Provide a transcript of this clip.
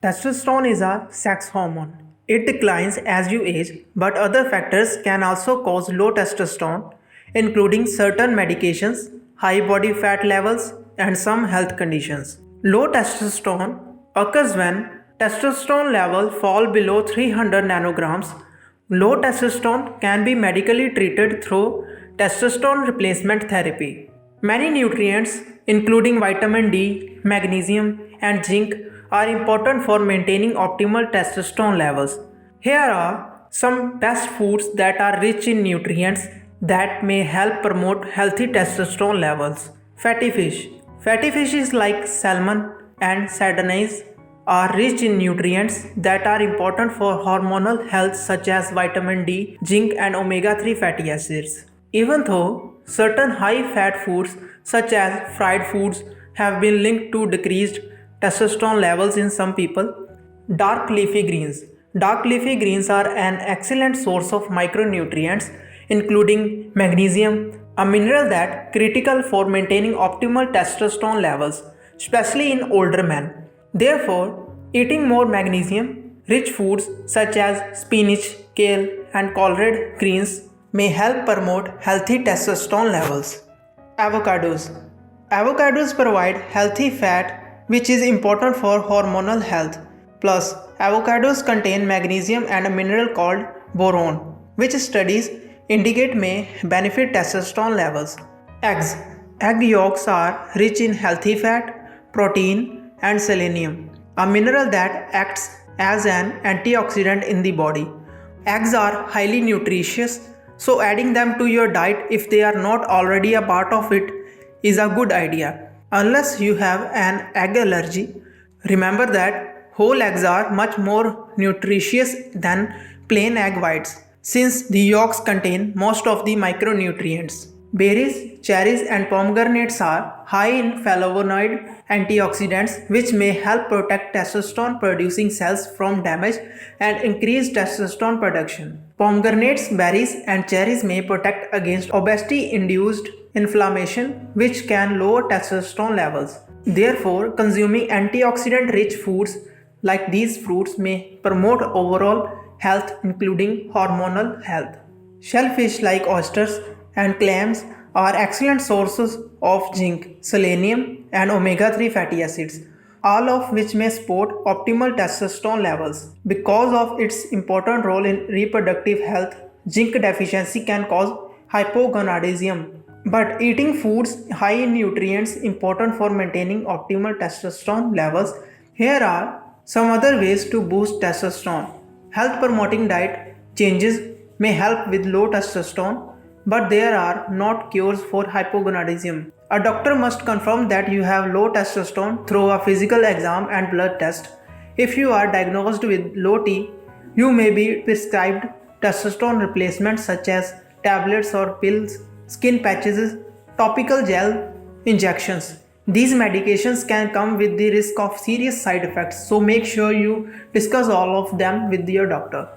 Testosterone is a sex hormone. It declines as you age, but other factors can also cause low testosterone, including certain medications, high body fat levels, and some health conditions. Low testosterone occurs when testosterone levels fall below 300 nanograms. Low testosterone can be medically treated through testosterone replacement therapy. Many nutrients, including vitamin D, magnesium, and zinc, are important for maintaining optimal testosterone levels. Here are some best foods that are rich in nutrients that may help promote healthy testosterone levels. Fatty fish. Fatty fishes like salmon and sardines are rich in nutrients that are important for hormonal health such as vitamin D, zinc, and omega 3 fatty acids. Even though certain high fat foods such as fried foods have been linked to decreased testosterone levels in some people, dark leafy greens. Dark leafy greens are an excellent source of micronutrients including magnesium, a mineral that critical for maintaining optimal testosterone levels, especially in older men. Therefore, eating more magnesium rich foods such as spinach, kale, and collard greens may help promote healthy testosterone levels. Avocados. Avocados provide healthy fat which is important for hormonal health. Plus, avocados contain magnesium and a mineral called boron, which studies indicate may benefit testosterone levels. Eggs. Egg yolks are rich in healthy fat, protein, and selenium, a mineral that acts as an antioxidant in the body. Eggs are highly nutritious, so adding them to your diet if they are not already a part of it is a good idea. Unless you have an egg allergy, remember that whole eggs are much more nutritious than plain egg whites since the yolks contain most of the micronutrients. Berries, cherries, and pomegranates are high in flavonoid antioxidants which may help protect testosterone producing cells from damage and increase testosterone production. Pomegranates, berries, and cherries may protect against obesity induced inflammation which can lower testosterone levels. Therefore, consuming antioxidant rich foods like these fruits may promote overall health including hormonal health. Shellfish like oysters and clams are excellent sources of zinc, selenium, and omega 3 fatty acids, all of which may support optimal testosterone levels. Because of its important role in reproductive health, zinc deficiency can cause hypogonadism. But eating foods high in nutrients important for maintaining optimal testosterone levels. Here are some other ways to boost testosterone. Health promoting diet changes may help with low testosterone, but there are not cures for hypogonadism. A doctor must confirm that you have low testosterone through a physical exam and blood test. If you are diagnosed with low T, you may be prescribed testosterone replacements such as tablets or pills, skin patches, topical gel injections. These medications can come with the risk of serious side effects, so make sure you discuss all of them with your doctor.